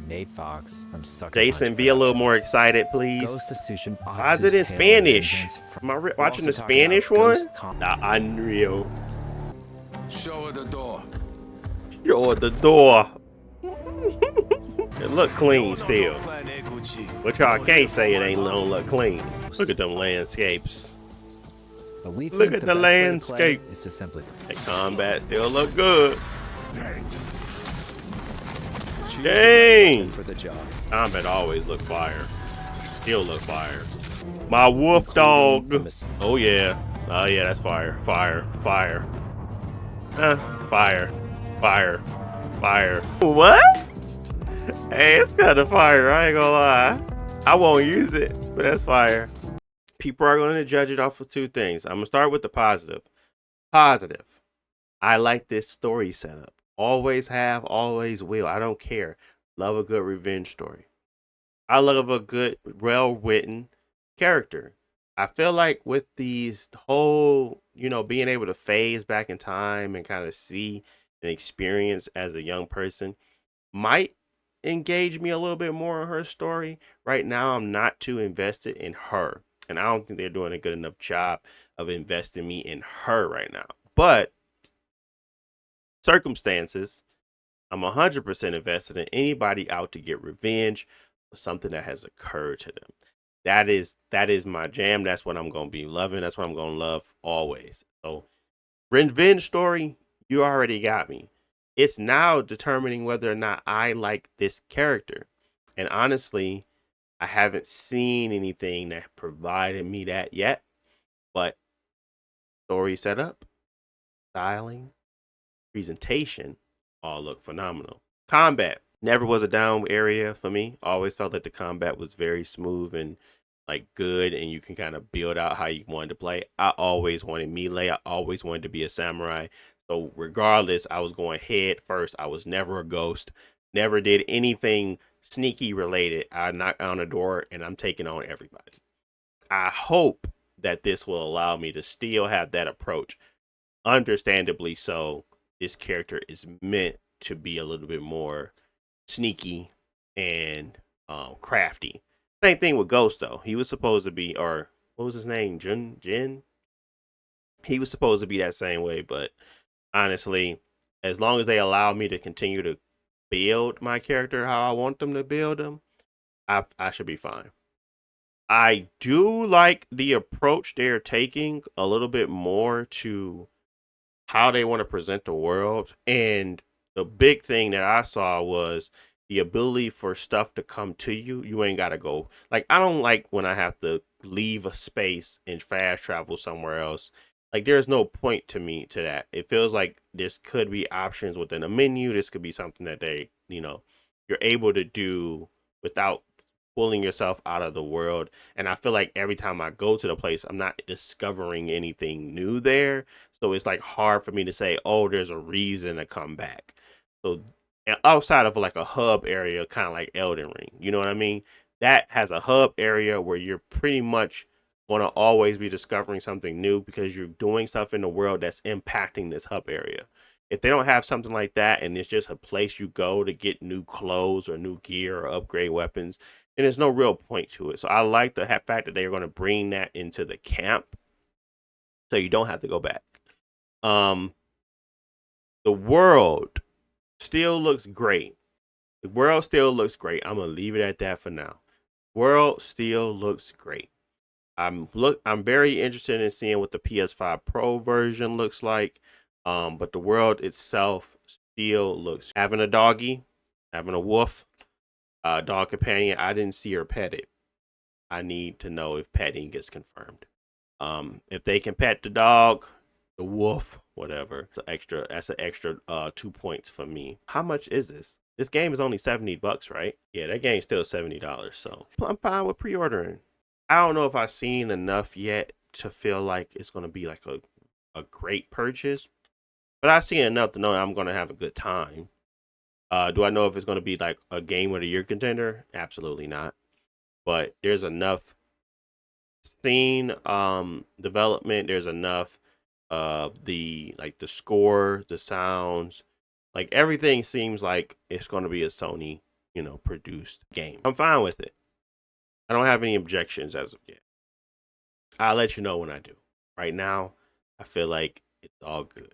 Nate Fox from Sucker Jason, Punch be a little more Productions. excited, please. Ghost of Tsushin Why is it Atsu's in tale of Spanish? vengeance. Am I We're watching also the talking about Spanish one? Ghost Con. Unreal. Show her the door. Show the door. It look clean still. But y'all can't say it ain't don't look clean. Look at them landscapes. But we Look think at the the best way to landscape. play is to simply The combat still look good. Dang! for the job. Combat always look fire. Still look fire. My wolf dog. Oh yeah. Oh yeah, that's fire. Fire. Fire. Fire. Fire. Fire. What? Hey, it's kind of fire. I ain't gonna lie. I won't use it, but that's fire. People are going to judge it off of two things. I'm gonna start with the positive. Positive. I like this story setup. Always have, always will. I don't care. Love a good revenge story. I love a good, well-written character. I feel like with these whole, being able to phase back in time and kind of see and experience as a young person might engage me a little bit more in her story. Right now, I'm not too invested in her. And I don't think they're doing a good enough job of investing me in her right now. But circumstances, I'm 100% invested in anybody out to get revenge for something that has occurred to them. That is my jam. That's what I'm gonna be loving. That's what I'm gonna love always. So, revenge story, you already got me. It's now determining whether or not I like this character. And honestly, I haven't seen anything that provided me that yet. But story setup, styling, presentation, all look phenomenal. Combat never was a down area for me. Always felt that the combat was very smooth and like good, and you can kind of build out how you wanted to play. I always wanted melee. I always wanted to be a samurai. So regardless, I was going head first. I was never a ghost. Never did anything sneaky related. I knock on a door and I'm taking on everybody. I hope that this will allow me to still have that approach. Understandably so, this character is meant to be a little bit more sneaky and crafty. Same thing with Ghost though. He was supposed to be, or what was his name? Jin. He was supposed to be that same way, but honestly, as long as they allow me to continue to build my character how I want them to build them, I should be fine. I do like the approach they're taking a little bit more to how they want to present the world. And the big thing that I saw was the ability for stuff to come to you. You ain't got to go. Like, I don't like when I have to leave a space and fast travel somewhere else. Like, there's no point to me to that. It feels like this could be options within a menu. This could be something that you're able to do without pulling yourself out of the world. And I feel like every time I go to the place, I'm not discovering anything new there. So it's like hard for me to say, oh, there's a reason to come back. So outside of like a hub area, kind of like Elden Ring, you know what I mean? That has a hub area where you're pretty much going to always be discovering something new because you're doing stuff in the world that's impacting this hub area. If they don't have something like that and it's just a place you go to get new clothes or new gear or upgrade weapons, and there's no real point to it. So I like the fact that they're going to bring that into the camp, so you don't have to go back. Um, the world still looks great. The world still looks great. I'm gonna leave it at that for now. World still looks great. I'm very interested in seeing what the PS5 Pro version looks like. But the world itself still looks. Having a doggy, having a wolf, dog companion. I didn't see her pet it. I need to know if petting gets confirmed. If they can pet the dog, the wolf, whatever, it's an extra. That's an extra 2 points for me. How much is this? This game is only $70, right? Yeah, that game's still $70. So I'm fine with pre-ordering. I don't know if I've seen enough yet to feel like it's gonna be like a great purchase, but I've seen enough to know I'm gonna have a good time. Do I know if it's gonna be like a game of the year contender? Absolutely not. But there's enough scene development. There's enough of the score, the sounds, like everything seems like it's going to be a Sony, produced game. I'm fine with it. I don't have any objections as of yet. I'll let you know when I do. Right now, I feel like it's all good.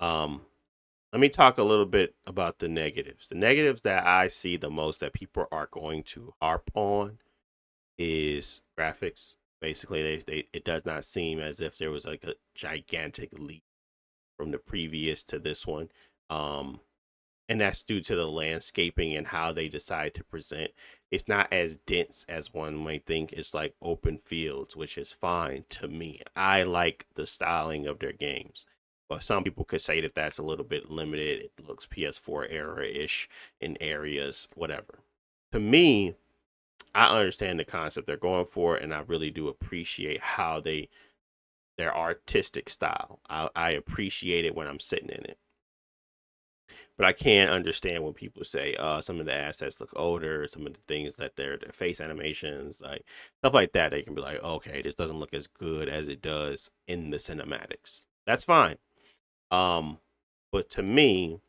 Let me talk a little bit about the negatives. The negatives that I see the most that people are going to harp on is graphics. Basically, it does not seem as if there was like a gigantic leap from the previous to this one. And that's due to the landscaping and how they decide to present. It's not as dense as one might think. It's like open fields, which is fine to me. I like the styling of their games. But some people could say that that's a little bit limited. It looks PS4 era-ish in areas, whatever. To me, I understand the concept they're going for, and I really do appreciate how their artistic style. I appreciate it when I'm sitting in it. But I can understand when people say some of the assets look older, some of the things that their face animations, like stuff like that, they can be like, okay, this doesn't look as good as it does in the cinematics. That's fine. But to me,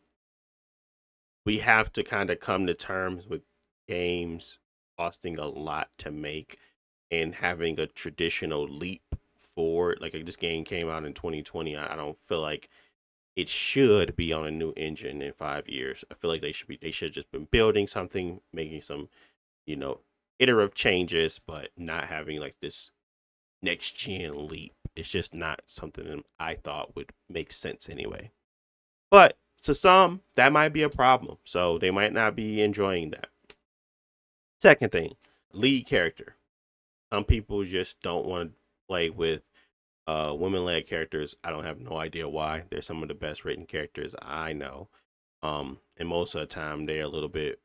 we have to kind of come to terms with games costing a lot to make and having a traditional leap forward. Like this game came out in 2020. I don't feel like it should be on a new engine in 5 years. I feel like they should have just been building something, making some, iterative changes, but not having like this next gen leap. It's just not something that I thought would make sense anyway. But to some, that might be a problem. So they might not be enjoying that. Second thing, lead character. Some people just don't want to play with women-led characters. I don't have no idea why. They're some of the best written characters I know. And most of the time they're a little bit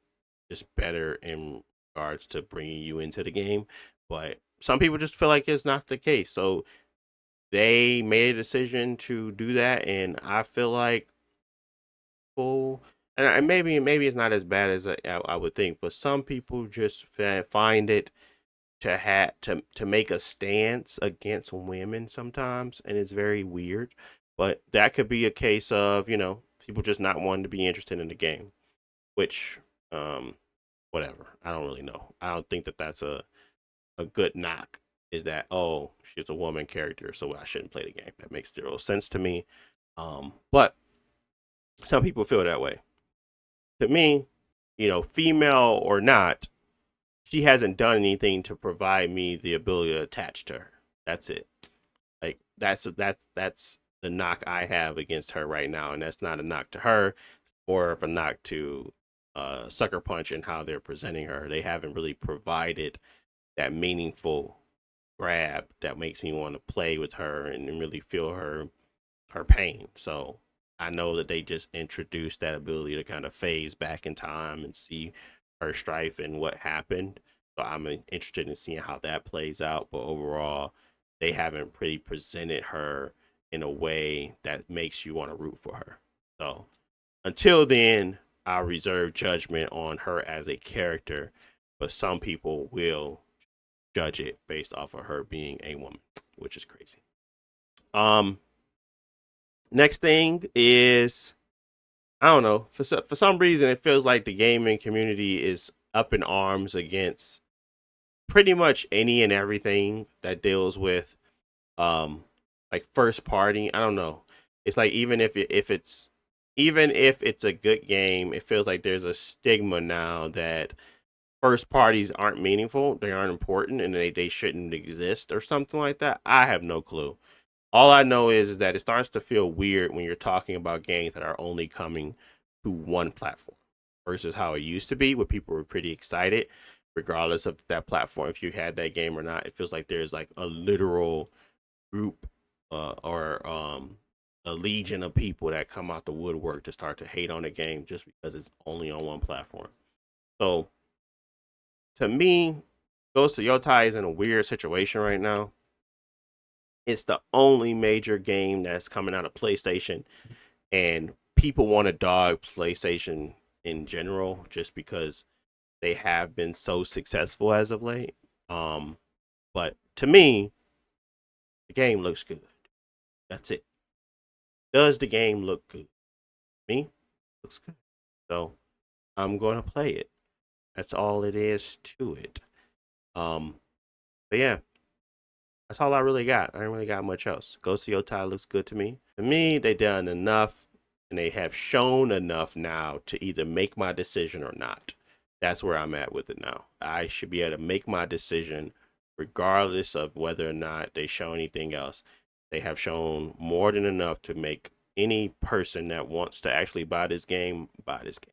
just better in regards to bringing you into the game. But some people just feel like it's not the case. So they made a decision to do that, and I feel like, well, and maybe it's not as bad as I would think, but some people just find it to make a stance against women sometimes, and it's very weird. But that could be a case of people just not wanting to be interested in the game, which whatever. I don't really know. I don't think that that's a good knock. Is that, oh, she's a woman character, so I shouldn't play the game? That makes zero sense to me. But some people feel that way. To me, female or not, she hasn't done anything to provide me the ability to attach to her. That's it. Like that's the knock I have against her right now, and that's not a knock to her, or of a knock to Sucker Punch and how they're presenting her. They haven't really provided that meaningful grab that makes me want to play with her and really feel her pain. So I know that they just introduced that ability to kind of phase back in time and see her strife and what happened. So I'm interested in seeing how that plays out. But overall, they haven't really presented her in a way that makes you want to root for her. So until then, I'll reserve judgment on her as a character. But some people will judge it based off of her being a woman, which is crazy. Next thing is, I don't know, for some reason it feels like the gaming community is up in arms against pretty much any and everything that deals with like first party. I don't know. It's like even if it's a good game, it feels like there's a stigma now that first parties aren't meaningful, they aren't important, and they shouldn't exist or something like that. I have no clue. All I know is that it starts to feel weird when you're talking about games that are only coming to one platform versus how it used to be, where people were pretty excited, regardless of that platform. If you had that game or not, it feels like there's like a literal group or a legion of people that come out the woodwork to start to hate on the game just because it's only on one platform. So to me, Ghost of Yotei is in a weird situation right now. It's the only major game that's coming out of PlayStation, and people want to dog PlayStation in general just because they have been so successful as of late. But to me, the game looks good. That's it. Does the game look good? Me, looks good. So I'm going to play it. That's all it is to it. But yeah, that's all I really got. I ain't really got much else. Ghost of Yotei looks good to me. To me, they done enough, and they have shown enough now to either make my decision or not. That's where I'm at with it now. I should be able to make my decision regardless of whether or not they show anything else. They have shown more than enough to make any person that wants to actually buy this game buy this game.